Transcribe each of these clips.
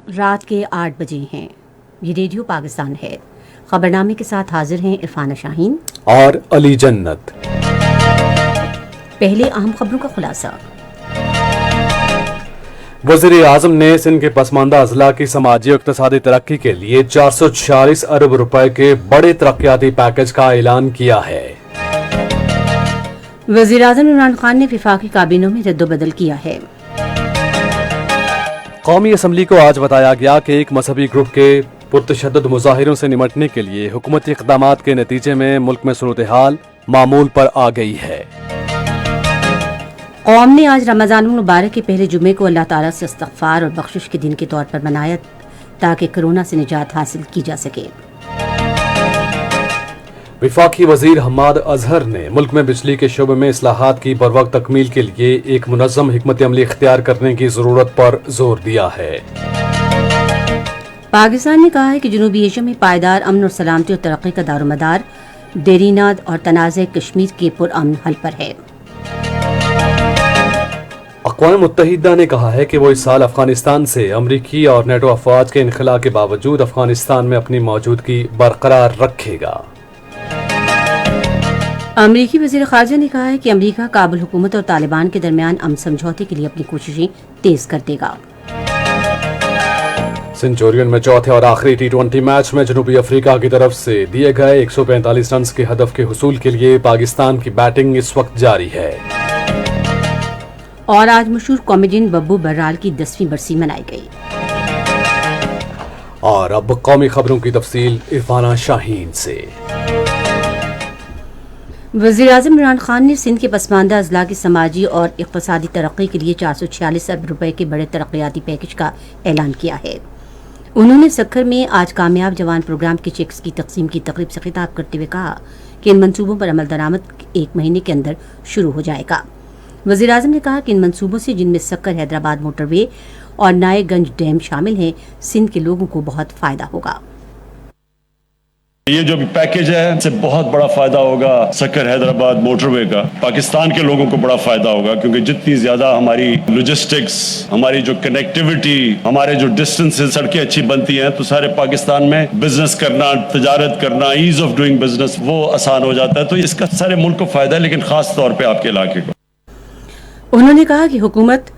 رات کے 8 بجے ہیں۔ یہ ریڈیو پاکستان ہے۔ خبرنامے کے ساتھ حاضر ہیں عرفانہ شاہین اور علی جنت۔ پہلے اہم خبروں کا خلاصہ۔ وزیر اعظم نے سندھ کے پسماندہ اضلاع کی سماجی اور اقتصادی ترقی کے لیے 446 ارب روپے کے بڑے ترقیاتی پیکج کا اعلان کیا ہے۔ وزیر اعظم عمران خان نے وفاقی کابینوں میں رد و بدل کیا ہے۔ قومی اسمبلی کو آج بتایا گیا کہ ایک مذہبی گروپ کے پرتشدد مظاہروں سے نمٹنے کے لیے حکومتی اقدامات کے نتیجے میں ملک میں صورتحال معمول پر آ گئی ہے۔ قوم نے آج رمضان المبارک کے پہلے جمعے کو اللہ تعالیٰ سے استغفار اور بخشش کے دن کے طور پر منایا تاکہ کورونا سے نجات حاصل کی جا سکے۔ وفاقی وزیر حماد اظہر نے ملک میں بجلی کے شعبے میں اصلاحات کی بروقت تکمیل کے لیے ایک منظم حکمت عملی اختیار کرنے کی ضرورت پر زور دیا ہے۔ پاکستان نے کہا ہے کہ جنوبی ایشیا میں پائیدار امن اور سلامتی اور ترقی کا دار و مدار دیریناد اور تنازع کشمیر کے پرامن حل پر ہے۔ اقوام متحدہ نے کہا ہے کہ وہ اس سال افغانستان سے امریکی اور نیٹو افواج کے انخلاء کے باوجود افغانستان میں اپنی موجودگی برقرار رکھے گا۔ امریکی وزیر خارجہ نے کہا ہے کہ امریکہ کابل حکومت اور طالبان کے درمیان امن سمجھوتے کے لیے اپنی کوششیں تیز کر دے گا۔ سنچورین میں چوتھے اور آخری ٹی20 میچ میں جنوبی افریقہ کی طرف سے دیے گئے 145 رنز کے ہدف کے حصول کے لیے پاکستان کی بیٹنگ اس وقت جاری ہے۔ اور آج مشہور کامیڈین ببو برال کی 10ویں برسی منائی گئی۔ اور اب قومی خبروں کی تفصیل عرفانہ شاہین سے۔ وزیر اعظم عمران خان نے سندھ کے پسماندہ اضلاع کی سماجی اور اقتصادی ترقی کے لیے 446 ارب روپے کے بڑے ترقیاتی پیکج کا اعلان کیا ہے۔ انہوں نے سکھر میں آج کامیاب جوان پروگرام کے چیکس کی تقسیم کی تقریب سے خطاب کرتے ہوئے کہا کہ ان منصوبوں پر عمل درآمد 1 مہینے کے اندر شروع ہو جائے گا۔ وزیر اعظم نے کہا کہ ان منصوبوں سے، جن میں سکر حیدرآباد موٹر وے اور نائے گنج ڈیم شامل ہیں، سندھ کے لوگوں کو بہت فائدہ ہوگا۔ یہ جو پیکج ہے اس سے بہت بڑا فائدہ ہوگا سکر حیدرآباد موٹر وے کا۔ پاکستان کے لوگوں کو بڑا فائدہ ہوگا کیونکہ جتنی زیادہ ہماری لاجسٹکس، ہماری جو کنیکٹیوٹی، ہمارے جو ڈسٹنس سڑکیں اچھی بنتی ہیں تو سارے پاکستان میں بزنس کرنا، تجارت کرنا، ایز آف ڈوئنگ بزنس وہ آسان ہو جاتا ہے۔ تو اس کا سارے ملک کو فائدہ ہے، لیکن خاص طور پہ آپ کے علاقے کو۔ انہوں نے کہا کہ حکومت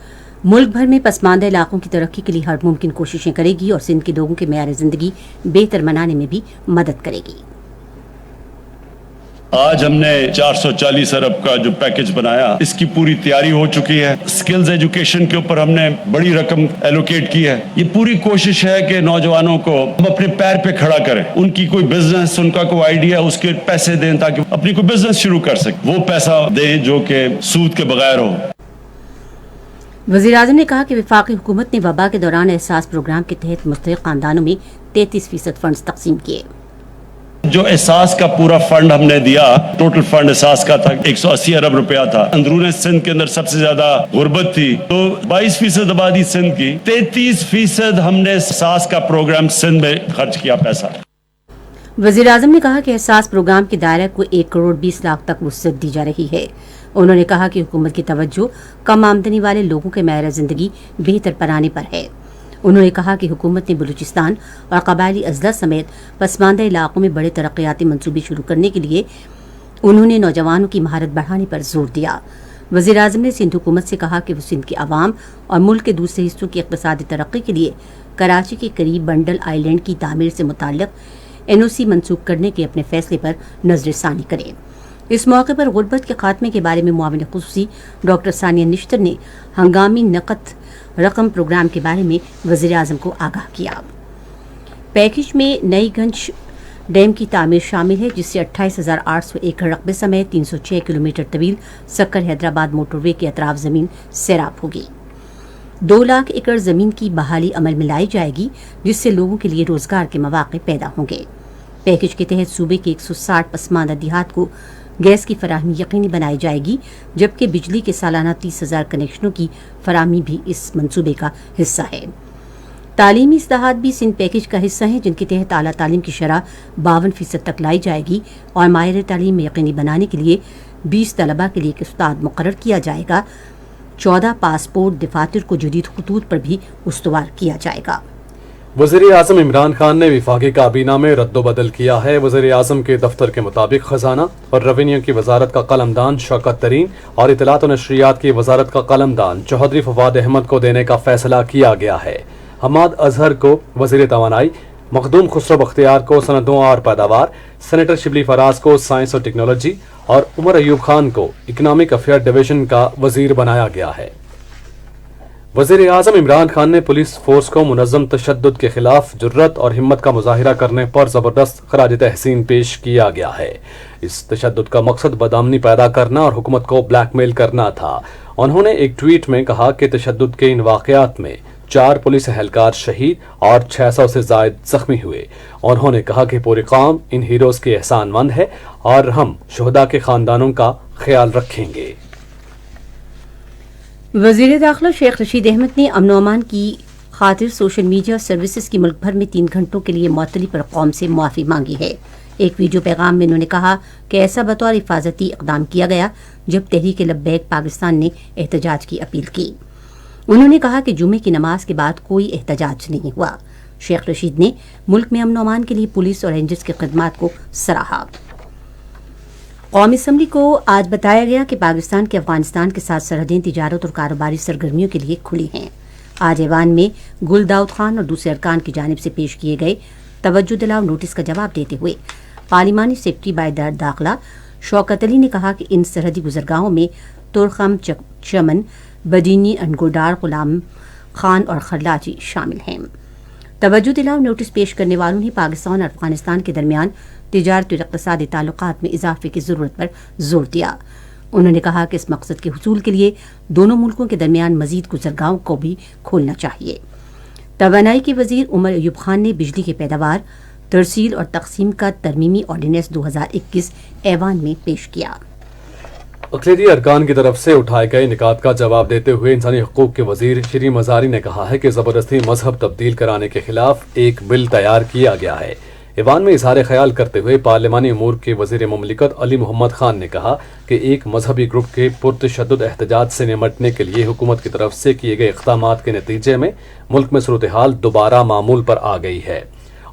ملک بھر میں پسماندہ علاقوں کی ترقی کے لیے ہر ممکن کوششیں کرے گی اور سندھ کے لوگوں کے معیار زندگی بہتر بنانے میں بھی مدد کرے گی۔ آج ہم نے 440 ارب کا جو پیکج بنایا، اس کی پوری تیاری ہو چکی ہے۔ سکلز ایجوکیشن کے اوپر ہم نے بڑی رقم ایلوکیٹ کی ہے۔ یہ پوری کوشش ہے کہ نوجوانوں کو ہم اپنے پیر پہ کھڑا کریں، ان کی کوئی بزنس، ان کا کوئی آئیڈیا، اس کے پیسے دیں تاکہ اپنی کوئی بزنس شروع کر سکیں، وہ پیسہ دیں جو کہ سود کے بغیر ہو۔ وزیر اعظم نے کہا کہ وفاقی حکومت نے وبا کے دوران احساس پروگرام کے تحت مستحق خاندانوں میں 33% فنڈز تقسیم کیے۔ جو احساس کا پورا فنڈ ہم نے دیا، ٹوٹل فنڈ احساس کا تھا 180 ارب روپیہ تھا۔ اندرون سندھ کے اندر سب سے زیادہ غربت تھی تو 22% آبادی سندھ کی، 33% ہم نے احساس کا پروگرام سندھ میں خرچ کیا پیسہ۔ وزیر اعظم نے کہا کہ احساس پروگرام کے دائرہ کو 1 کروڑ 20 لاکھ تک وسعت دی جا رہی ہے۔ انہوں نے کہا کہ حکومت کی توجہ کم آمدنی والے لوگوں کے معیار زندگی بہتر بنانے پر ہے۔ انہوں نے کہا کہ حکومت نے بلوچستان اور قبائلی اضلاع سمیت پسماندہ علاقوں میں بڑے ترقیاتی منصوبے شروع کرنے کے لیے انہوں نے نوجوانوں کی مہارت بڑھانے پر زور دیا۔ وزیر اعظم نے سندھ حکومت سے کہا کہ وہ سندھ کے عوام اور ملک کے دوسرے حصوں کی اقتصادی ترقی کے لیے کراچی کے قریب بنڈل آئی لینڈ کی تعمیر سے متعلق NOC منسوخ کرنے کے اپنے فیصلے پر نظر ثانی کریں۔ اس موقع پر غربت کے خاتمے کے بارے میں معاون خصوصی ڈاکٹر ثانیہ نشتر نے ہنگامی نقد رقم پروگرام کے بارے میں وزیر اعظم کو آگاہ کیا۔ پیکج میں نئی گنج ڈیم کی تعمیر شامل ہے، جس سے 28,800 ایکڑ رقبے سمیت 306 کلومیٹر طویل سکر حیدرآباد موٹر وے کے اطراف زمین سیراب ہوگی۔ 2 لاکھ ایکڑ زمین کی بحالی عمل میں لائی جائے گی، جس سے لوگوں کے لیے روزگار کے مواقع پیدا ہوں گے۔ پیکج کے تحت صوبے کے 160 پسماندہ دیہات کو گیس کی فراہمی یقینی بنائی جائے گی، جبکہ بجلی کے سالانہ 30,000 کنیکشنوں کی فراہمی بھی اس منصوبے کا حصہ ہے۔ تعلیمی اصلاحات بھی سندھ پیکج کا حصہ ہیں، جن کے تحت اعلیٰ تعلیم کی شرح 52% تک لائی جائے گی اور ماہر تعلیم میں یقینی بنانے کے لیے 20 طلباء کے لیے ایک استاد مقرر کیا جائے گا۔ 14 پاسپورٹ دفاتر کو جدید خطوط پر بھی استوار کیا جائے گا۔ वज़ीर आज़म इमरान खान ने विफाकी काबीना में रद्दोबदल किया है। वज़ीर आज़म के दफ्तर के मुताबिक खजाना और रेवेन्यू की वजारत का कलमदान शौकत तरीन और इतलात और नशरियात की वजारत का कलमदान चौधरी फवाद अहमद को देने का फैसला किया गया है। हमाद अजहर को वज़ीर तवानाई, मखदूम खुसरो बख्तियार को सनदों और पैदावार, सेनेटर शिबली फराज को साइंस और टेक्नोलॉजी और उमर अयूब खान को इकनॉमिक अफेयर डिवीजन का वजीर बनाया गया है। वज़ीर आज़म इमरान खान ने पुलिस फोर्स को मुनज़्ज़म तशद्दुद के खिलाफ जुर्रत और हिम्मत का मुजाहिरा करने पर ज़बरदस्त खराज तहसीन पेश किया गया है। इस तशद्दुद का मकसद बदअमनी पैदा करना और हुकूमत को ब्लैकमेल करना था। उन्होंने एक ट्वीट में कहा कि तशद्दुद के इन वाक़यात में 4 पुलिस एहलकार शहीद और 600 से ज़ायद जख्मी हुए। उन्होंने कहा कि पूरी कौम इन हीरोज़ की एहसानमंद है और हम शुहदा के ख़ानदानों का ख्याल रखेंगे। वज़ीर दाखिला शेख रशीद अहमद ने अमन अमान की खातिर सोशल मीडिया सर्विसेज की मुल्क भर में 3 घंटों के लिए मुअत्तली पर कौम से माफ़ी मांगी है। एक वीडियो पैगाम में उन्होंने कहा कि ऐसा बतौर हिफाजती इक़दाम किया गया जब तहरीक लब्बैक पाकिस्तान ने एहतजाज की अपील की। उन्होंने कहा कि जुमे की नमाज के बाद कोई एहतजाज नहीं हुआ। शेख रशीद ने मुल्क में अमन अमान के लिए पुलिस और रेंजर्स की खिदमत को सराहा। कौमी असम्बली को आज बताया गया कि पाकिस्तान के अफगानिस्तान के साथ सरहदें तिजारत और कारोबारी सरगर्मियों के लिए खुली हैं। आज ऐवान में गुल दाऊद खान और दूसरे अरकान की जानिब से पेश किए गए तवज्जो दिलाओ नोटिस का जवाब देते हुए पार्लिमानी सेक्रेटरी बायदार दाखिला शौकत अली ने कहा कि इन सरहदी गुजरगाहों में तुरखम, चमन, बदीनी, अनगोडार, गुलाम खान और खरलाची शामिल हैं। तवज्जो दिलाओ नोटिस पेश करने वालों ने पाकिस्तान और अफगानिस्तान के दरमियान तिजारत और इक़्तिसादी ताल्लुकात में इजाफे की ज़रूरत पर जोर दिया। उन्होंने कहा कि इस मकसद के हुसूल के लिए दोनों मुल्कों के दरमियान मजीद गुजरगाहों को भी खोलना चाहिए। तवानाई के वजीर उमर अयूब खान ने बिजली की पैदावार, तरसील और तकसीम का तरमीमी ऑर्डिनेंस 2021 ऐवान में पेश किया। अक़लियती अरकान की तरफ से उठाए गए निकात का जवाब देते हुए इंसानी हकूक़ के वजीर श्री मज़ारी ने कहा है कि ज़बरदस्ती मजहब तब्दील कराने के खिलाफ एक बिल तैयार किया गया है। ईवान में इज़हार ख्याल करते हुए पार्लिमानी उमूर के वज़ीर मुमलिकत अली मोहम्मद खान ने कहा कि एक मजहबी ग्रुप के पुरतशद्दुद एहतजाज से निमटने के लिए हुकूमत की तरफ से किए गए इक़दामात के नतीजे में मुल्क में सूरत हाल दोबारा मामूल पर आ गई है।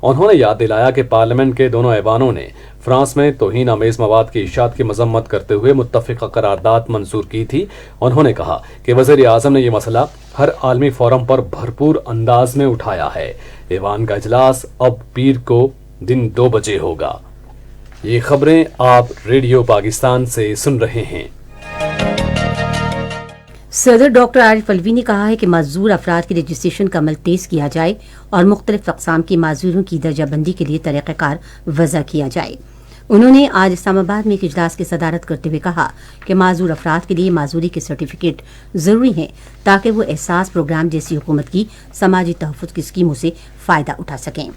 उन्होंने याद दिलाया कि पार्लियामेंट के दोनों ऐवानों ने फ्रांस में तौहीन आमेज मवाद की इशात की मजम्मत करते हुए मुत्तफ़िक़ा करारदाद मंजूर की थी। उन्होंने कहा कि वज़ीर आज़म ने यह मसला हर आलमी फोरम पर भरपूर अंदाज में उठाया है। ऐवान का इजलास अब पीर को दिन 2 बजे होगा। ये खबरें आप रेडियो पाकिस्तान से सुन रहे हैं। सदर डॉक्टर आरिफ अलवी ने कहा है कि माजूर अफराद की रजिस्ट्रेशन का अमल तेज किया जाए और मुख्तलिफ अक़साम की माजूरों की दर्जाबंदी के लिए तरीक़ाकार वज़ा किया जाए। उन्होंने आज इस्लामाबाद में एक इजलास की सदारत करते हुए कहा कि माजूर अफराद के लिए माजूरी के सर्टिफिकेट ज़रूरी हैं ताकि वो एहसास प्रोग्राम जैसी हुकूमत की समाजी तहफ़्फ़ुज़ की स्कीमों से फ़ायदा उठा सकें।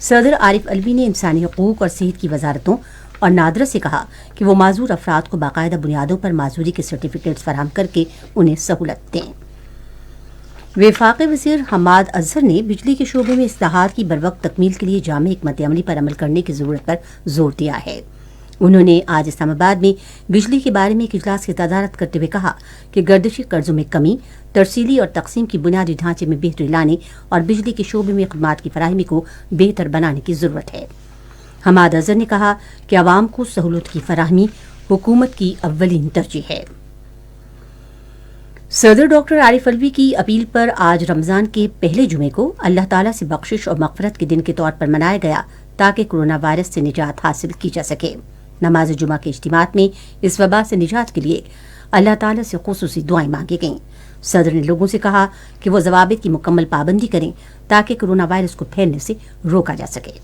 सदर आरिफ अलवी ने इंसानी हकूक़ और सेहत की वजारतों और नादरा से कहा कि वो माजूर अफराद को बाकायदा बुनियादों पर माजूरी के सर्टिफिकेट्स फराहम करके उन्हें सहूलत दें। वफाकी वज़ीर हमाद अजहर ने बिजली के शोबे में इस्लाहात की बरवक्त तकमील के लिए जामे हिकमत अमली पर अमल करने की ज़रूरत पर जोर दिया है। उन्होंने आज इस्लामाबाद में बिजली के बारे में एक इजलास की तदारत करते हुए कहा कि गर्दिशी कर्जों में कमी, तरसीली और तकसीम की बुनियादी ढांचे में बेहतरी लाने और बिजली के शोबे में खदमात की फराहमी को बेहतर बनाने की ज़रूरत है। हमाद अजहर ने कहा कि आवाम को सहूलत की फराहमी हुकूमत की अव्वलीन तरजीह है। सदर डॉक्टर आरिफ अलवी की अपील पर आज रमज़ान के पहले जुमे को अल्लाह ताला से बख्शिश और मग़फ़िरत के दिन के तौर पर मनाया गया ताकि कोरोना वायरस से निजात हासिल की जा सके। नमाज जुमा के इज्तिमात में इस वबा से निजात के लिए अल्लाह ताला से खुसूसी दुआएं मांगी गईं। सदर ने लोगों से कहा कि वो ज़वाबित की मुकम्मल पाबंदी करें ताकि कोरोना वायरस को फैलने से रोका जा सके।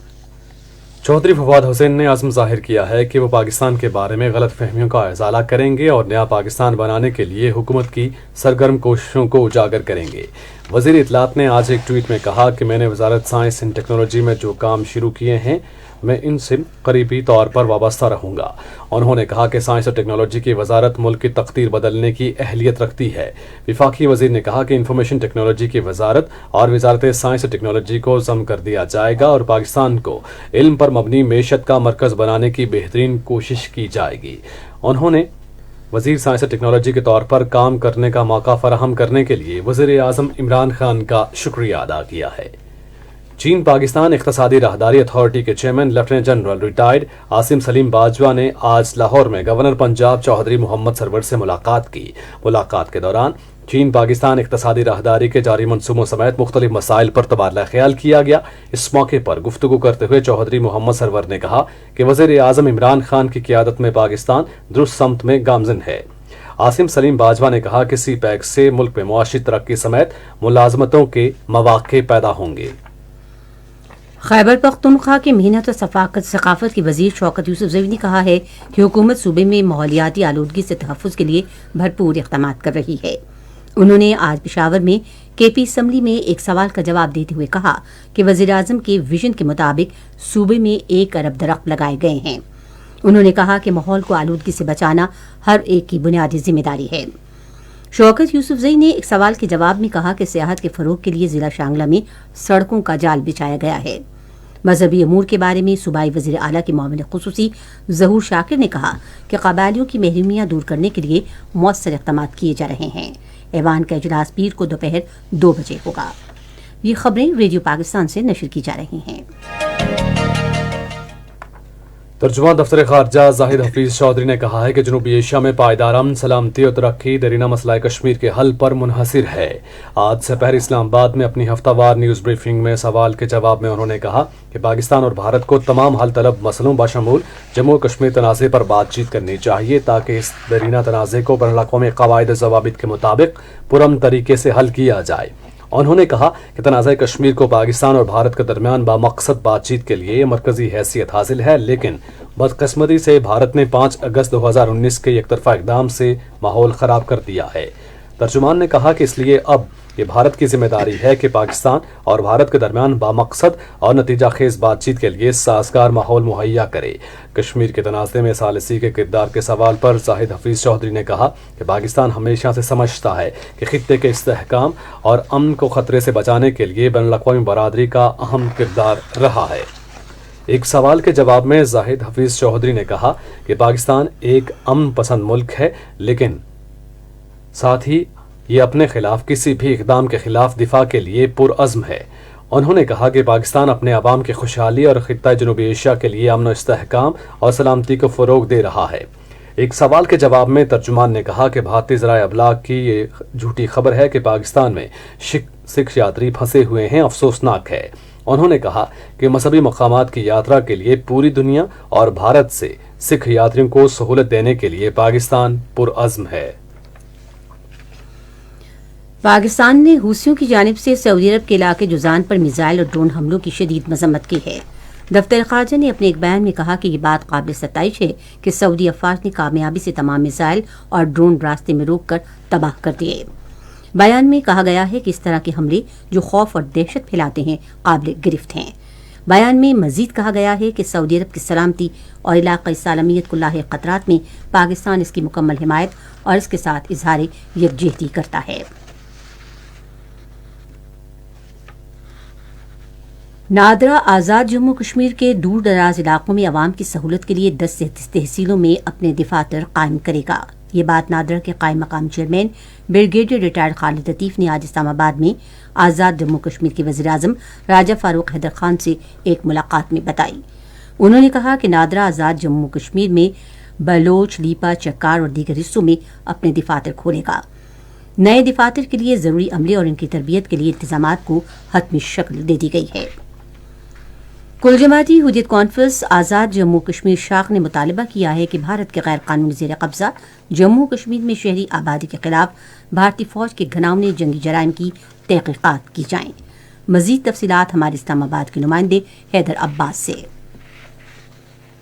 चौधरी फवाद हुसैन ने आज़म जाहिर किया है कि वो पाकिस्तान के बारे में गलत फहमियों का इज़ाला करेंगे और नया पाकिस्तान बनाने के लिए हुकूमत की सरगर्म कोशिशों को उजागर करेंगे। वज़ीर इत्तलात ने आज एक ट्वीट में कहा कि मैंने वजारत साइंस एंड टेक्नोलॉजी में जो काम शुरू किए हैं मैं इनसे करीबी तौर पर वाबस्ता रहूँगा। उन्होंने कहा कि साइंस और टेक्नोलॉजी की वजारत मुल्क की तकदीर बदलने की अहलियत रखती है। वफाकी वज़ीर ने कहा कि इंफॉर्मेशन टेक्नोलॉजी की वजारत और वजारत साइंस और टेक्नोलॉजी को ज़म कर दिया जाएगा और पाकिस्तान को इल्म पर मबनी मेशत का मरकज़ बनाने की बेहतरीन कोशिश की जाएगी। उन्होंने वज़ीर साइंस और टेक्नोलॉजी के तौर पर काम करने का मौका फराहम करने के लिए वज़ीर आज़म इमरान खान का शुक्रिया अदा किया है। چین پاکستان اقتصادی راہداری اتھارٹی کے chairman lieutenant general retired Asim Saleem Bajwa نے آج لاہور میں گورنر پنجاب چودھری محمد سرور سے ملاقات کی۔ ملاقات کے دوران چین پاکستان اقتصادی راہداری کے جاری منصوبوں سمیت مختلف مسائل پر تبادلہ خیال کیا گیا۔ اس موقع پر گفتگو کرتے ہوئے چودھری محمد سرور نے کہا کہ وزیر اعظم عمران خان کی قیادت میں پاکستان درست سمت میں گامزن ہے۔ عاصم سلیم باجوہ نے کہا کہ سی پیک سے ملک میں معاشی ترقی سمیت ملازمتوں کے مواقع پیدا ہوں گے۔ خیبر پختونخوا کے محنت و ثقافت کے وزیر شوکت یوسفزئی نے کہا ہے کہ حکومت صوبے میں ماحولیاتی آلودگی سے تحفظ کے لیے بھرپور اقدامات کر رہی ہے۔ انہوں نے آج پشاور میں کے پی اسمبلی میں ایک سوال کا جواب دیتے ہوئے کہا کہ وزیراعظم کے ویژن کے مطابق صوبے میں 1 ارب درخت لگائے گئے ہیں۔ انہوں نے کہا کہ ماحول کو آلودگی سے بچانا ہر ایک کی بنیادی ذمہ داری ہے۔ شوکت یوسفزئی نے ایک سوال کے جواب میں کہا کہ سیاحت کے فروغ کے لیے ضلع شانگلہ میں سڑکوں کا جال بچھایا گیا ہے۔ مذہبی امور کے بارے میں صوبائی وزیر اعلیٰ کے معاون خصوصی ظہور شاکر نے کہا کہ قبائلیوں کی محرومیاں دور کرنے کے لیے مؤثر اقدامات کیے جا رہے ہیں۔ ایوان کا اجلاس پیر کو دوپہر 2 بجے ہوگا۔ یہ خبریں ریڈیو پاکستان سے نشر کی جا رہی ہیں۔ ترجمان دفتر خارجہ زاہد حفیظ چودھری نے کہا ہے کہ جنوبی ایشیا میں پائیدار امن، سلامتی اور ترقی دیرینہ مسئلہ کشمیر کے حل پر منحصر ہے۔ آج سپہر اسلام آباد میں اپنی ہفتہ وار نیوز بریفنگ میں سوال کے جواب میں انہوں نے کہا کہ پاکستان اور بھارت کو تمام حل طلب مسئلوں بشمول جموں و کشمیر تنازع پر بات چیت کرنی چاہیے تاکہ اس دیرینہ تنازع کو بین الاقوامی قواعد و ضوابط کے مطابق پرامن طریقے سے حل کیا جائے۔ انہوں نے کہا کہ تنازع کشمیر کو پاکستان اور بھارت کے درمیان بامقصد بات چیت کے لیے مرکزی حیثیت حاصل ہے، لیکن بدقسمتی سے بھارت نے 5 اگست 2019 کے یک طرفہ اقدام سے ماحول خراب کر دیا ہے۔ ترجمان نے کہا کہ اس لیے اب یہ بھارت کی ذمہ داری ہے کہ پاکستان اور بھارت کے درمیان بامقصد اور نتیجہ خیز بات چیت کے لیے سازگار ماحول مہیا کرے۔ کشمیر کے تنازع میں ثالثی کے کردار کے سوال پر زاہد حفیظ چودھری نے کہا کہ پاکستان ہمیشہ سے سمجھتا ہے کہ خطے کے استحکام اور امن کو خطرے سے بچانے کے لیے بین الاقوامی برادری کا اہم کردار رہا ہے۔ ایک سوال کے جواب میں زاہد حفیظ چودھری نے کہا کہ پاکستان ایک امن پسند ملک ہے، لیکن ساتھ ہی یہ اپنے خلاف کسی بھی اقدام کے خلاف دفاع کے لیے پرعزم ہے۔ انہوں نے کہا کہ پاکستان اپنے عوام کی خوشحالی اور خطہ جنوبی ایشیا کے لیے امن و استحکام اور سلامتی کو فروغ دے رہا ہے۔ ایک سوال کے جواب میں ترجمان نے کہا کہ بھارتی ذرائع ابلاغ کی یہ جھوٹی خبر ہے کہ پاکستان میں سکھ یاتری پھنسے ہوئے ہیں، افسوسناک ہے۔ انہوں نے کہا کہ مذہبی مقامات کی یاترا کے لیے پوری دنیا اور بھارت سے سکھ یاتریوں کو سہولت دینے کے لیے پاکستان پرعزم ہے۔ پاکستان نے حوثیوں کی جانب سے سعودی عرب کے علاقے جوزان پر میزائل اور ڈرون حملوں کی شدید مذمت کی ہے۔ دفتر خارجہ نے اپنے ایک بیان میں کہا کہ یہ بات قابل ستائش ہے کہ سعودی افواج نے کامیابی سے تمام میزائل اور ڈرون راستے میں روک کر تباہ کر دیے۔ بیان میں کہا گیا ہے کہ اس طرح کے حملے جو خوف اور دہشت پھیلاتے ہیں قابل گرفت ہیں۔ بیان میں مزید کہا گیا ہے کہ سعودی عرب کی سلامتی اور علاقائی سالمیت کو لاحق خطرات میں پاکستان اس کی مکمل حمایت اور اس کے ساتھ اظہار یکجہتی کرتا ہے۔ نادرا آزاد جموں کشمیر کے دور دراز علاقوں میں عوام کی سہولت کے لیے 10 تحصیلوں میں اپنے دفاتر قائم کرے گا۔ یہ بات نادرا کے قائم مقام چیئرمین بریگیڈیئر ریٹائرڈ خالد لطیف نے آج اسلام آباد میں آزاد جموں کشمیر کے وزیر اعظم راجہ فاروق حیدر خان سے ایک ملاقات میں بتائی۔ انہوں نے کہا کہ نادرا آزاد جموں کشمیر میں بلوچ، لیپا، چکار اور دیگر حصوں میں اپنے دفاتر کھولے گا۔ نئے دفاتر کے لیے ضروری عملے اور ان کی تربیت کے لیے انتظامات کو حتمی شکل دے دی گئی ہے۔ کل جماعتی حریت کانفرنس آزاد جموں کشمیر شاخ نے مطالبہ کیا ہے کہ بھارت کے غیر قانونی زیر قبضہ جموں کشمیر میں شہری آبادی کے خلاف بھارتی فوج کے گھناؤنے جنگی جرائم کی تحقیقات کی جائیں۔ مزید تفصیلات ہمارے اسلام آباد کے نمائندے حیدر عباس سے۔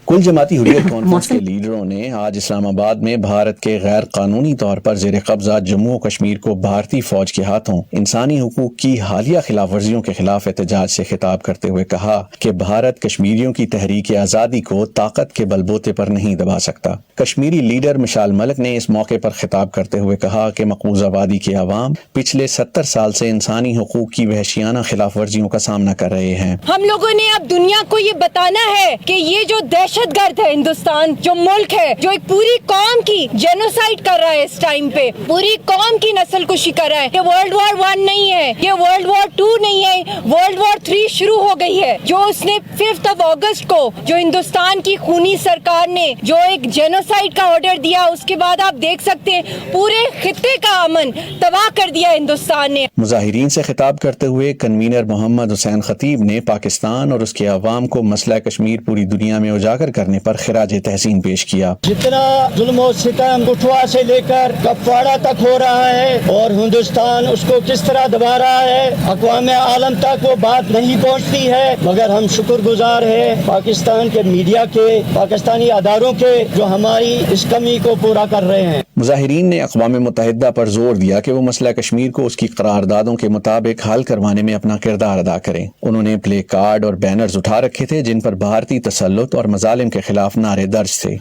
کل جماعتی حریت کانفرنس کے لیڈروں نے آج اسلام آباد میں بھارت کے غیر قانونی طور پر زیر قبضہ جموں و کشمیر کو بھارتی فوج کے ہاتھوں انسانی حقوق کی حالیہ خلاف ورزیوں کے خلاف احتجاج سے خطاب کرتے ہوئے کہا کہ بھارت کشمیریوں کی تحریک آزادی کو طاقت کے بل بوتے پر نہیں دبا سکتا۔ کشمیری لیڈر مشال ملک نے اس موقع پر خطاب کرتے ہوئے کہا کہ مقبوضہ آبادی کے عوام پچھلے 70 سال سے انسانی حقوق کی وحشیانہ خلاف ورزیوں کا سامنا کر رہے ہیں۔ ہم لوگوں نے اب دنیا کو یہ بتانا ہے کہ یہ جو دہشت दहशत गर्द है हिंदुस्तान, जो मुल्क है जो एक पूरी कौम की जेनोसाइड कर रहा है, इस टाइम पे पूरी कौम की नस्लकुशी कर रहा है। ये वर्ल्ड वॉर 1 नहीं है, ये वर्ल्ड वॉर 2 नहीं है, वर्ल्ड वॉर 3 शुरू हो गई है। जो उसने 5 अगस्त को जो हिंदुस्तान की खूनी सरकार ने जो एक जेनोसाइड का ऑर्डर दिया, उसके बाद आप देख सकते हैं पूरे खित्ते का अमन तबाह कर दिया हिंदुस्तान ने। मुजाहिरीन से खिताब करते हुए कन्वीनर मोहम्मद हुसैन खतीब ने पाकिस्तान और उसके अवाम को मसला कश्मीर पूरी दुनिया में उजागर करने पर खिराज तहसीन पेश किया। जितना जुल्म और सितम कुठवा से लेकर कपवाड़ा तक हो रहा है और हिंदुस्तान उसको किस तरह दबा रहा है, अक़वाम आलम तक वो बात नहीं पहुंचती है, मगर हम शुक्रगुजार हैं पाकिस्तान के मीडिया के, पाकिस्तानी अदारों के, जो हमारी इस कमी को पूरा कर रहे हैं। मुजाहिरीन ने अक़वाम मुत्तहिदा पर जोर दिया कि वो मसला कश्मीर को उसकी करारदादों के मुताबिक हल करवाने में अपना किरदार अदा करें। उन्होंने प्ले कार्ड और बैनर्स उठा रखे थे जिन पर भारतीय तसल्लुत और मजालिम के खिलाफ नारे दर्ज थे।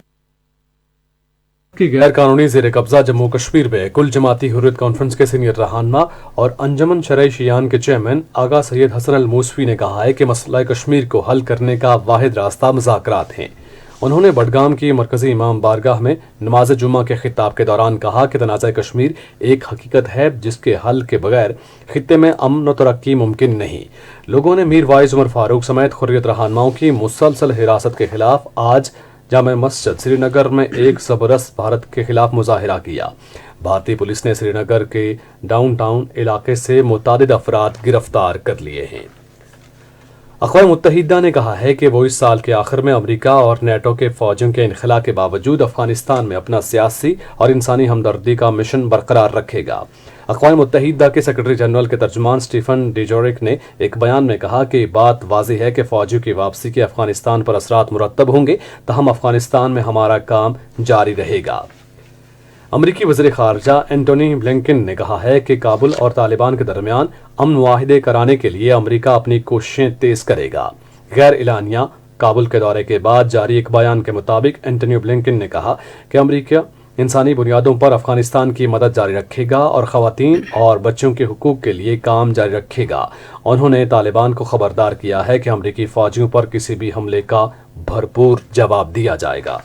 की गैर कानूनी जेर कब्जा जम्मू कश्मीर में कुल जमाती हुर्रियत कॉन्फ्रेंस के सीनियर रहनुमा और अंजमन शरई शियान के चेयरमैन आगा सैयद हसन अल मूसवी ने कहा है कि मसला कश्मीर को हल करने का वाहिद रास्ता मुज़ाकरात हैं। उन्होंने बडगाम की मरकजी इमाम बारगाह में नमाज जुम्मा के खिताब के दौरान कहा कि तनाज़ा कश्मीर एक हकीकत है जिसके हल के बगैर खित्ते में अमन व तरक्की मुमकिन नहीं। लोगों ने मीर वाइज उमर फारूक समेत हुर्रियत रहनुमाओं की मुसलसल हिरासत के खिलाफ आज जामे मस्जिद श्रीनगर में एक ज़बरदस्त भारत के खिलाफ मुजाहिरा किया। भारतीय पुलिस ने श्रीनगर के डाउनटाउन इलाके से मुतादिद अफराद गिरफ्तार कर लिए हैं। अक़वाम मुत्तहिदा ने कहा है कि वो इस साल के आखिर में अमेरिका और नेटो के फौजियों के इनखला के बावजूद अफगानिस्तान में अपना सियासी और इंसानी हमदर्दी का मिशन बरकरार रखेगा। अक़वाम मुत्तहिदा के सेक्रेटरी जनरल के तर्जुमान स्टीफन डिजोरिक ने एक बयान में कहा कि बात वाज़ेह है कि फ़ौजियों की वापसी के अफगानिस्तान पर असरात मुरत्तब होंगे, तहम अफगानिस्तान में हमारा काम जारी रहेगा। अमरीकी वज़ीर ख़ारजा एंटोनी ब्लिंकन ने कहा है कि काबुल और तालिबान के दरमियान अमन मुआहिदे कराने के लिए अमरीका अपनी कोशिशें तेज़ करेगा। गैर एलानिया काबुल के दौरे के बाद जारी एक बयान के मुताबिक एंटोनी ब्लिंकन ने कहा कि अमरीका इंसानी बुनियादों पर अफगानिस्तान की मदद जारी रखेगा और ख़वातीन और बच्चों के हुकूक के लिए काम जारी रखेगा। उन्होंने तालिबान को खबरदार किया है कि अमरीकी फ़ौजियों पर किसी भी हमले का भरपूर जवाब दिया जाएगा।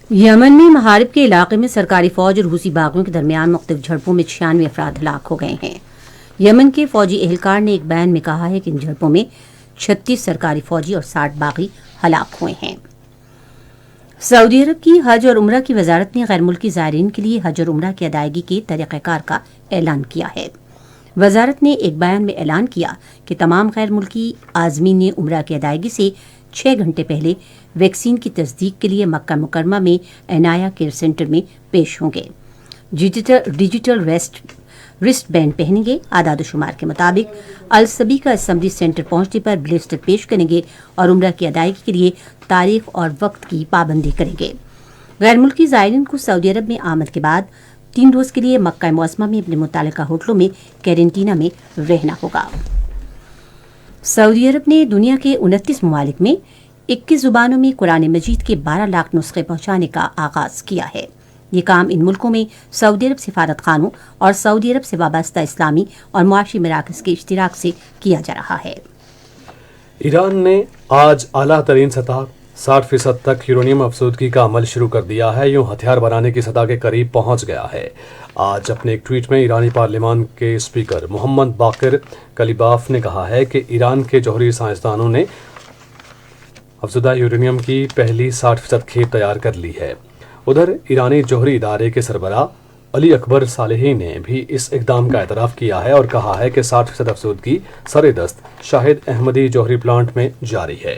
यमन में महारिब के इलाके में सरकारी फौज और रूसी बागियों के दरमियान मुख्तलिफ झड़पों में 96 अफराद हलाक हो गए हैं। यमन के फौजी एहलकार ने एक बयान में कहा है कि इन झड़पों में 36 सरकारी फौजी और 60 बागी हलाक हुए हैं। सऊदी अरब की हज और उम्रा की वजारत ने गैर मुल्की ज़ायरीन के लिए हज और उम्रा की अदायगी के तरीक़ाकार का ऐलान किया है। वजारत ने एक बयान में ऐलान किया कि तमाम गैर मुल्की आज़मीन ने उम्रा की अदायगी से 6 घंटे पहले वैक्सीन की तस्दीक के लिए मक्का मुकरमा में एनाया केयर सेंटर में पेश होंगे। डिजिटल रिस्ट बैंड पहनेंगे। आदाद शुमार के मुताबिक अल सबी का असम्बली सेंटर पहुंचने पर ब्लेस्टर पेश करेंगे और उम्रा की अदायगी के लिए तारीख और वक्त की पाबंदी करेंगे। गैर मुल्की ज़ायरीन को सऊदी अरब में आमद के बाद 3 रोज़ के लिए मक्का मुअज़्ज़मा में अपने मुतालिका होटलों में क्वारंटीना में रहना होगा। सऊदी अरब ने दुनिया के 29 ममालिक में 21 ज़ुबानों में कुरान मजीद के 12 लाख नुस्खे पहुंचाने का आगाज किया है। ये काम इन मुल्कों में सऊदी अरब सिफारत खानों और सऊदी अरब से वाबस्ता इस्लामी और मुआशी मराकज़ के इश्तिराक से किया जा रहा है। ईरान ने आज आला तरीन सतह 60% तक यूरेनियम अफसोदगी का अमल शुरू कर दिया है। यूं हथियार बनाने की सतह के करीब पहुंच गया है। आज अपने एक ट्वीट में ईरानी पार्लियामान के स्पीकर मोहम्मद बाकिर कलीबाफ ने कहा है कि ईरान के जौहरी साइंसदानों ने अफसुदा यूरेनियम की पहली 60% खेप तैयार कर ली है। उधर ईरानी जौहरी इदारे के सरबराह अली अकबर सालेही ने भी इस इकदाम का एतराफ़ किया है और कहा है कि 60% अफसोदगी सरेदस्त शाहिद अहमदी जौहरी प्लांट में जारी है।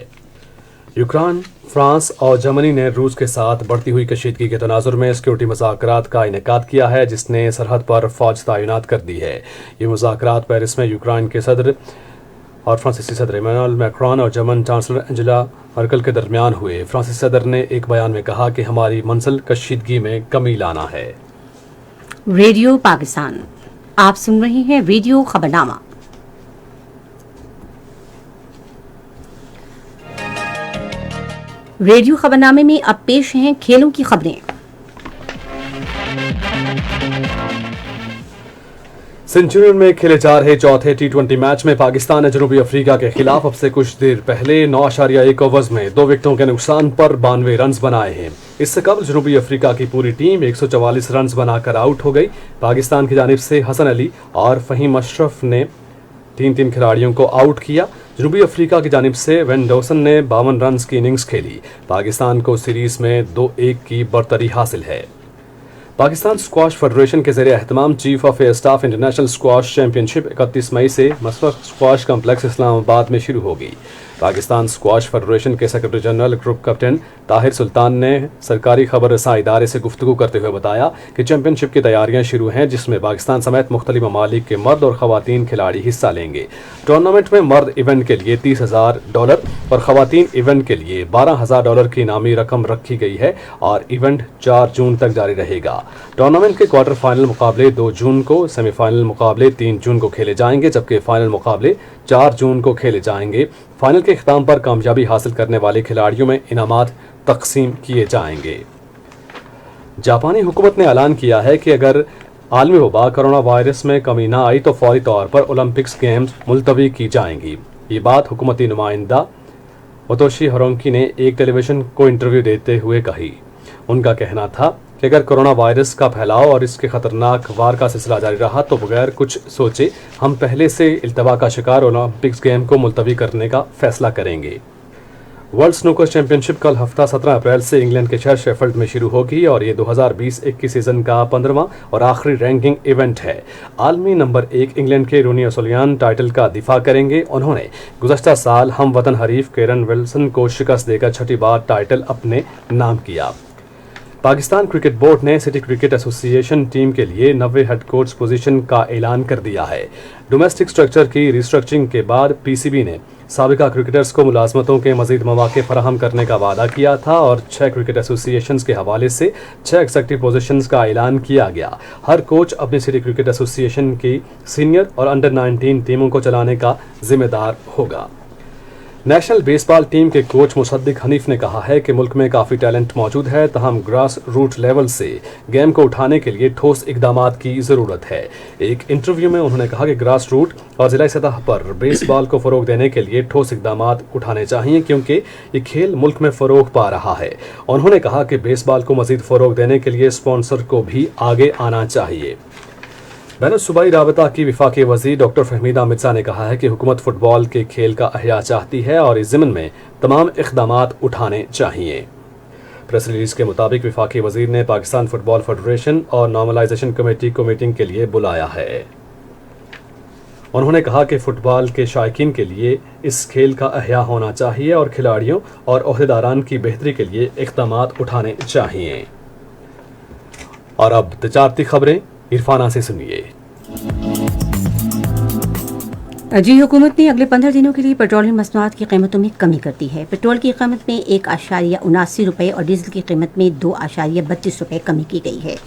यूक्रेन, फ्रांस और जर्मनी ने रूस के साथ बढ़ती हुई कशीदगी के तनाजुर में सिक्योरिटी मुज़ाकरात का इनेकाद किया है, जिसने सरहद पर फौज तैनात कर दी है। ये मुज़ाकरात पेरिस में यूक्रेन के सदर और फ्रांसीसी सदर इमैनुअल मैक्रॉन और जर्मन चांसलर एंजेला मर्केल के दरमियान हुए। फ्रांसीसी सदर ने एक बयान में कहा कि हमारी मंजिल कशीदगी में कमी लाना है। रेडियो पाकिस्तान, आप सुन रहे हैं रेडियो खबरनामा। रेडियो खबरनामे में अब पेश हैं खेलों की खबरें। सेंचुरियन में खेले जा रहे चौथे टी20 मैच में पाकिस्तान ने जनूबी अफ्रीका के खिलाफ अब से कुछ देर पहले 9.1 ओवर्स में 2 विकेटों के नुकसान पर 92 रन बनाए हैं। इससे कबल जनूबी अफ्रीका की पूरी टीम 144 रन बनाकर आउट हो गई। पाकिस्तान की जानिब से हसन अली और फहीम अशरफ ने 3 खिलाड़ियों को आउट किया। जनूबी अफ्रीका की जानिब से वेन डॉसन ने 52 रन की इनिंग्स खेली। पाकिस्तान को सीरीज में 2-1 की बढ़तरी हासिल है। पाकिस्तान स्क्वाश फेडरेशन के ज़रिए एहतमाम chief of air staff international squash championship 31 मई से मसरफ स्क्वाश कम्प्लेक्स इस्लामाबाद में शुरू होगी। पाकिस्तान स्क्वाश फेडरेशन के secretary general group captain Tahir Sultan ने सरकारी खबर रसां इदारे से गुफ्तगू करते हुए बताया कि चैंपियनशिप की तैयारियां शुरू हैं, जिसमें पाकिस्तान समेत मुख्तलिफ ममालिक के मर्द और ख़वातीन खिलाड़ी हिस्सा लेंगे। टूर्नामेंट में मर्द इवेंट के लिए $30,000 और ख़वातीन इवेंट के लिए $12,000 की इनामी रकम रखी गई है और इवेंट 4 जून तक जारी रहेगा। टूर्नामेंट के क्वार्टर फाइनल मुकाबले 2 जून को, सेमीफाइनल मुकाबले 3 जून को खेले जाएंगे, जबकि फाइनल मुकाबले 4 जून को खेले जाएंगे। फाइनल के इख्ताम पर कामयाबी हासिल करने वाले खिलाड़ियों में इनामात तकसीम किए जाएंगे। जापानी हुकूमत ने ऐलान किया है कि अगर आलमी वबा कोरोना वायरस में कमी न आई तो फौरी तौर पर ओलंपिक्स गेम्स मुलतवी की जाएंगी। ये बात हुकूमती नुमाइंदा ओतोशी हिरोकी ने एक टेलीविजन को इंटरव्यू देते हुए कही। उनका कहना था कि अगर कोरोना वायरस का फैलाव और इसके खतरनाक वार का सिलसिला जारी रहा तो बगैर कुछ सोचे हम पहले से इल्तवा का शिकार ओलंपिक्स गेम को मुलतवी करने का फैसला करेंगे। वर्ल्ड स्नूकर चैंपियनशिप कल हफ्ता 17 अप्रैल से इंग्लैंड के शहर शेफील्ड में शुरू होगी और ये 2020-21 सीजन का 15वां और आखिरी रैंकिंग इवेंट है। आलमी नंबर 1 इंग्लैंड के रूनी ओसुलियान टाइटल का दिफा करेंगे। उन्होंने गुज़श्ता साल हम वतन हरीफ केरन विल्सन को शिकस्त देकर 6ठी बार टाइटल अपने नाम किया। पाकिस्तान क्रिकेट बोर्ड ने सिटी क्रिकेट एसोसिएशन टीम के लिए 90 हेड कोच पोजीशन का ऐलान कर दिया है। डोमेस्टिक स्ट्रक्चर की रिस्ट्रक्चरिंग के बाद पीसीबी ने साबिका क्रिकेटर्स को मुलाजमतों के मजीद मौके फराहम करने का वादा किया था और 6 क्रिकेट एसोसिएशंस के हवाले से 6 एग्जीक्यूटिव पोजीशंस का ऐलान किया गया। हर कोच अपनी सिटी क्रिकेट एसोसिएशन की सीनियर और अंडर 19 टीमों को चलाने का जिम्मेदार होगा। नेशनल बेसबॉल टीम के कोच मुसद्दिक हनीफ ने कहा है कि मुल्क में काफ़ी टैलेंट मौजूद है, तहम ग्रास रूट लेवल से गेम को उठाने के लिए ठोस इकदामात की ज़रूरत है। एक इंटरव्यू में उन्होंने कहा कि ग्रास रूट और ज़िला सतह पर बेसबॉल को फ़रोग देने के लिए ठोस इकदामात उठाने चाहिए क्योंकि ये खेल मुल्क में फ़रोग पा रहा है। उन्होंने कहा कि बेसबॉल को मज़ीद फ़रोग देने के लिए स्पॉन्सर को भी आगे आना चाहिए। बैनुल-सूबाई राबता की वफाकी वज़ीर डॉक्टर फहमीदा मिर्ज़ा ने कहा है कि हुकूमत फुटबॉल के खेल का अहया चाहती है और इस ज़िम्न में तमाम इक़दामात उठाने चाहिए। प्रेस रिलीज के मुताबिक वफाकी वज़ीर ने पाकिस्तान फुटबॉल फेडरेशन और नॉर्मलाइजेशन कमेटी को मीटिंग के लिए बुलाया है। उन्होंने कहा कि फुटबॉल के शायकीन के लिए इस खेल का अहया होना चाहिए और खिलाड़ियों और ओहदेदारान की बेहतरी के लिए इक़दामात उठाने चाहिए। और अब तजारती खबरें इरफाना से सुनिए। जी हुकूमत ने अगले 15 दिनों के लिए पेट्रोलियम मसनूआत की कीमतों में कमी कर दी है। पेट्रोल की कीमत में $1.79 और डीजल की कीमत में $2.32 कमी की गई है।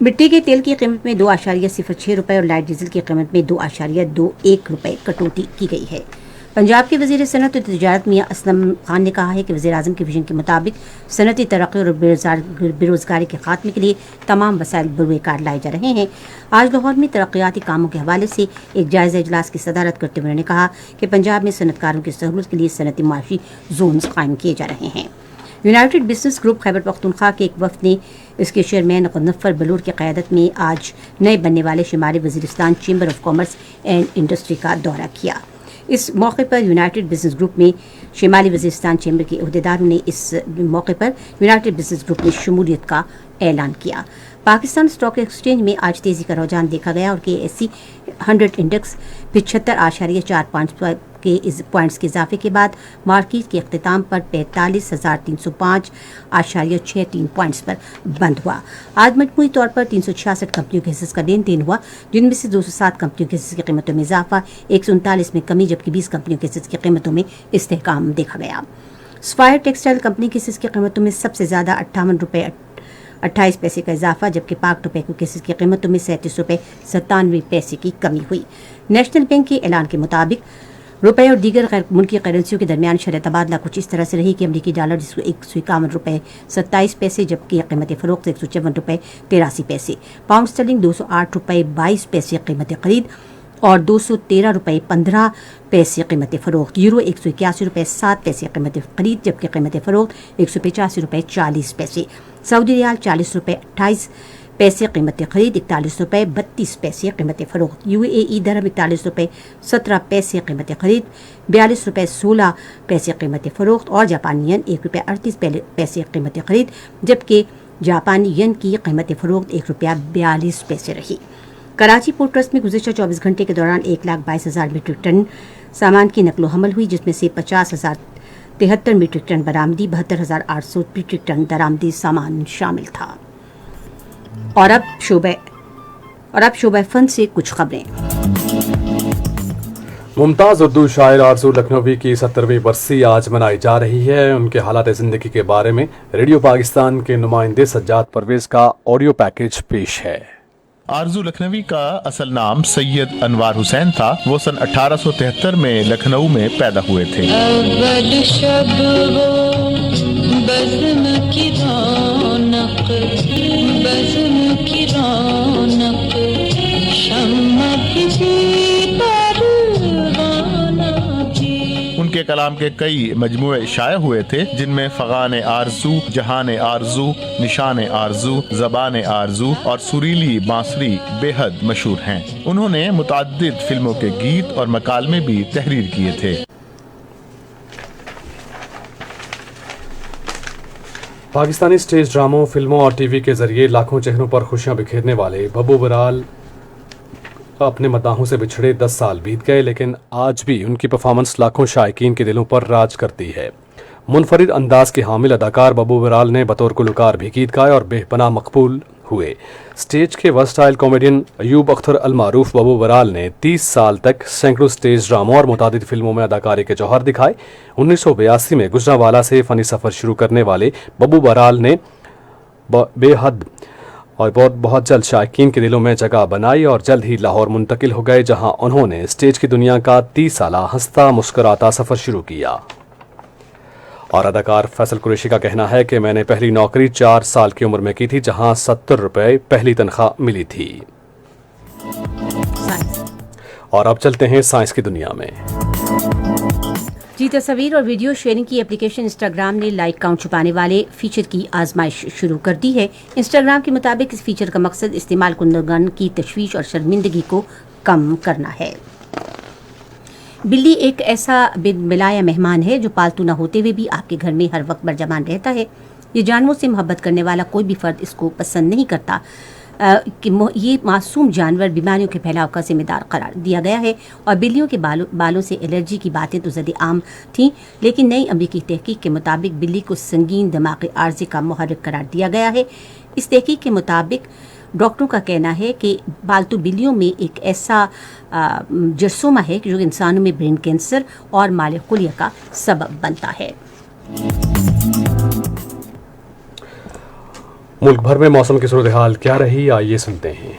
मिट्टी के तेल की कीमत में $2.06 और लाइट डीजल की कीमत में $2.21 कटौती की गई है। पंजाब के वज़ीर सनअत और तिजारत मियां असलम खान ने कहा है कि वज़ीर आज़म के विजन के मुताबिक सनअती तरक्की और बेरोज़गारी के खात्मे के लिए तमाम वसाइल बरूएकार लाए जा रहे हैं। आज लाहौर में तरक्याती कामों के हवाले से एक जायज़ा इजलास की सदारत करते हुए उन्होंने कहा कि पंजाब में सनअतकारों की सहूलत के लिए सनअती माशी जोन्स कायम किए जा रहे हैं। United business group Khyber Pakhtunkhwa के एक वफ़द ने इसके चेयरमैन गन्नफर बलूर की क़यादत में आज नए बनने वाले शुमाली Waziristan chamber of commerce and industry का दौरा किया। इस मौके पर यूनाइटेड बिजनेस ग्रुप में शिमाली वज़ीरिस्तान चैम्बर के अहदेदारों ने इस मौके पर यूनाइटेड बिजनेस ग्रुप में शमूलियत का ऐलान किया। पाकिस्तान स्टॉक एक्सचेंज में आज तेज़ी का रुझान देखा गया और KSE 100 इंडेक्स 75.45 के पॉइंट्स के इजाफे के बाद मार्केट के अख्तिताम पर 45,305.63 पॉइंट्स पर बंद हुआ। आज मजमूई तौर पर 366 कंपनियों के हिस्से का लेन देन हुआ, जिनमें से 207 कंपनियों के हिस्से की कीमतों में इजाफा, 139 में कमी, जबकि 20 कंपनियों के हिस्से की कीमतों में इस्तेहकाम देखा गया। स्पायर टेक्सटाइल कंपनी के हिस्से की कीमतों में सबसे ज़्यादा ₹58.28 का इजाफा, जबकि पाक टोबैको के हिस्से की कीमतों में ₹37.97 की कमी हुई। नेशनल बैंक के ऐलान के मुताबिक रुपए और दीगर गैर मुल्की करेंसियों के दरमियान शरह तबादला कुछ इस तरह से रही कि अमरीकी डॉलर जिसको 151 रुपए 27 पैसे, जबकि कीमत फरोख्त 154 रुपए 83 पैसे, पाउंड स्टर्लिंग 208 रुपए 22 पैसे कीमत खरीद और 213 रुपए 15 पैसे कीमत फरोख्त, यूरो 181 रुपए 7 पैसे कीमत खरीद, जबकि कीमत फरोख्त 185 रुपए 40 पैसे, सऊदी रियाल 40 रुपए 28 पैसे कीमत खरीद, 41 रुपए 32 पैसे कीमत फरोख्त, यूएई दरहम 41 रुपए 17 पैसे कीमत खरीद, 42 रुपए 16 पैसे कीमत फरोख्त और जापानी यन 1 रुपया 38 पैसे कीमत खरीद, जबकि जापानी यन की कीमत फरोख्त 1 रुपया 42 पैसे रही। कराची पोर्ट ट्रस्ट में गुज़िश्ता 24 घंटे के दौरान 1,22,000 मीट्रिक टन सामान की नकलो हमल हुई, जिसमें से 50,073 मीट्रिक टन बरामदी, 72,800 मीट्रिक टन दरामदी सामान शामिल था। और अब शोबे फन से कुछ खबरें। मुमताज़ उर्दू शायर आरज़ू लखनवी की 70वीं बरसी आज मनाई जा रही है। उनके हालात ज़िंदगी के बारे में रेडियो पाकिस्तान के नुमाइंदे सज्जाद परवेज़ का ऑडियो पैकेज पेश है। आरज़ू लखनवी का असल नाम सैयद अनवार हुसैन था। वो सन 1873 में लखनऊ में पैदा हुए थे। अव्वल शब वो बज़्म की रौनक, बज़्म की रौनक, शम्मा भी परवाना भी। उनके कलाम के कई मजमूए शाये हुए थे, जिनमें फ़ग़ान आरज़ू, जहान आरज़ू, निशान आरज़ू, ज़बान आरज़ू और सुरीली बांसुरी बेहद मशहूर हैं। उन्होंने मुतअद्दिद फिल्मों के गीत और मकालमे भी तहरीर किए थे। पाकिस्तानी स्टेज ड्रामों, फिल्मों और टीवी के जरिए लाखों चेहरों पर खुशियां बिखेरने वाले बब्बू बराल अपने मदाहों से बिछड़े 10 साल बीत गए, लेकिन आज भी उनकी परफॉर्मेंस लाखों शायकीन के दिलों पर राज करती है। मुनफरिद अंदाज के हामिल अदाकार बब्बू बराल ने बतौर गुलकार भी गीत गाए और बेपनाह मकबूल हुए। स्टेज के वर्सटाइल कॉमेडियन अयूब अख्तर अल मारूफ बब्बू बराल ने 30 साल तक सैकड़ों स्टेज ड्रामों और मुतादिद फिल्मों में अदाकारी के जौहर दिखाए। 1982 में गुजरांवाला से फ़नी सफ़र शुरू करने वाले बब्बू बराल ने बेहद और बहुत जल्द शायकीन के दिलों में जगह बनाई और जल्द ही लाहौर मुंतकिल हो गए, जहां उन्होंने स्टेज की दुनिया का 30 साला हंसता मुस्कुराता सफ़र शुरू किया। और अदाकार फैसल कुरैशी का कहना है कि मैंने पहली नौकरी 4 साल की उम्र में की थी, जहां 70 रुपए पहली तनख्वाह मिली थी। और अब चलते हैं साइंस की दुनिया में। जी, तस्वीर और वीडियो शेयरिंग की एप्लीकेशन इंस्टाग्राम ने लाइक काउंट छुपाने वाले फीचर की आजमाइश शुरू कर दी है। इंस्टाग्राम के मुताबिक इस फीचर का मकसद इस्तेमाल कुंदरगान की तशवीश और शर्मिंदगी को कम करना है। बिल्ली एक ऐसा बिनमिलाया मेहमान है जो पालतू न होते हुए भी आपके घर में हर वक्त बरजमान रहता है। ये जानवरों से मोहब्बत करने वाला कोई भी फर्द इसको पसंद नहीं करता कि ये मासूम जानवर बीमारियों के फैलाव का जिम्मेदार करार दिया गया है। और बिल्लियों के बालों से एलर्जी की बातें तो ज़्यादा आम थीं, लेकिन नई अमरीकी तहकीक के मुताबिक बिल्ली को संगीन दिमागी आर्ज़े का मुहर्रिक करार दिया गया है। इस तहकीक के मुताबिक डॉक्टरों का कहना है कि पालतू बिल्लियों में एक ऐसा जरसोमा है जो इंसानों में ब्रेन कैंसर और मालिकुलिया का सबब बनता है। मुल्क भर में मौसम की सूरत हाल क्या रही, आइए सुनते हैं।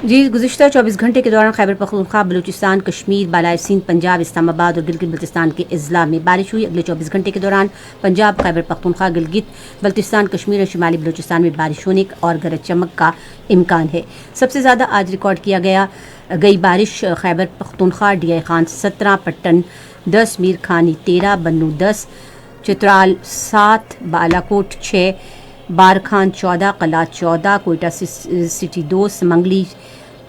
जी, गुज़िश्ता 24 घंटे के दौरान खैबर पख्तूनख्वा, बलूचिस्तान, कश्मीर, बालाई सिंध, पंजाब, इस्लामाबाद और गिलगित बल्तिस्तान के अजला में बारिश हुई। अगले 24 घंटे के दौरान पंजाब, खैबर पख्तूनख्वा, गिलगित बल्तिस्तान, कश्मीर और शुमाली बलूचिस्तान में बारिश होने और गरज चमक का इम्कान है। सबसे ज़्यादा आज रिकॉर्ड किया गई बारिश खैबर पख्तूनख्वा, डीआई खान 17, पट्टन 10, मीर खानी 13, बन्नू 10, चित्राल 7, बालाकोट 6, बारखान 14, कला 14, कोयटा सिटी 2, समंगली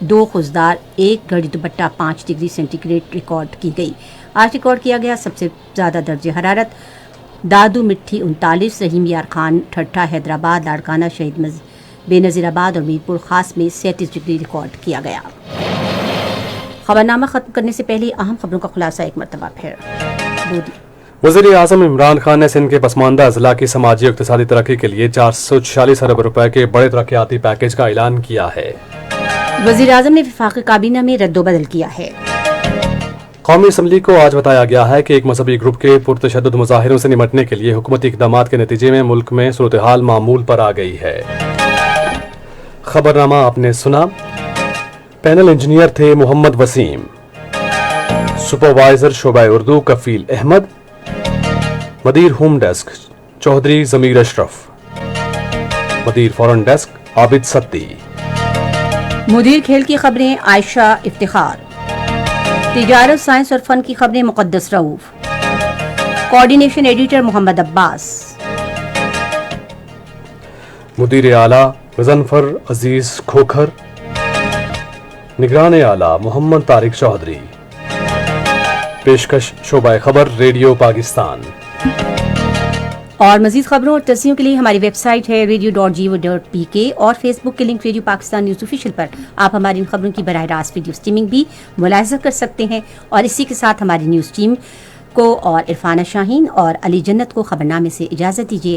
2, खुजदार 1, गढ़ी दुपट्टा 5 डिग्री सेंटीग्रेड रिकॉर्ड की गई। आज रिकॉर्ड किया गया सबसे ज़्यादा दर्जे हरारत दादू मिट्टी 39, रहीम यार खान ठट्ठा, हैदराबाद, लाड़काना, शहीद बेनज़ीराबाद और मीरपुर खास में 37 डिग्री रिकॉर्ड किया गया। खबरनामा ख़त्म करने से पहले अहम खबरों का खुलासा एक मरतबा फिर। वज़ीर आज़म इमरान खान ने सिंध के पसमानदा अज़ला की समाजी और इक़्तिसादी तरक्की के लिए 446 अरब रुपए के बड़े तरक्याती पैकेज का ऐलान किया है। वज़ीर आज़म ने वफाकी काबीना में रद्दोबदल किया है। कौमी असम्बली को आज बताया गया है कि एक मजहबी ग्रुप के पुरतशद्दुद मुजाहिरों से निपटने के लिए हुकूमती इक़दामात के नतीजे में मुल्क में सूरत हाल मामूल पर आ गई है। खबरनामा आपने सुना। पैनल इंजीनियर थे मोहम्मद वसीम। सुपरवाइजर शोबा उर्दू कफील अहमद, मदीर होम डेस्क चौधरी जमीर अशरफ, मदीर फॉरेन डेस्क आबिद सत्ती। मुदीर खेल की खबरें आयशा इफ्तिखार, तिजारत साइंस और फन की खबरें मुकद्दस रऊफ, कोऑर्डिनेशन एडिटर मोहम्मद अब्बास, मुदीर आला गजनफर अजीज खोखर, निगरान आला मोहम्मद तारिक चौधरी। पेशकश शोबा खबर रेडियो पाकिस्तान। और मजीद खबरों और तस्वीरों के लिए हमारी वेबसाइट है radio.gvo.pk और फेसबुक के link radio Pakistan news official पर आप हमारी इन खबरों की बराह रास्त वीडियो स्ट्रीमिंग भी मुलाहिजा कर सकते हैं। और इसी के साथ हमारी न्यूज़ टीम को और इरफाना शाहीन और अली जन्नत को खबरनामे से इजाज़त दीजिए।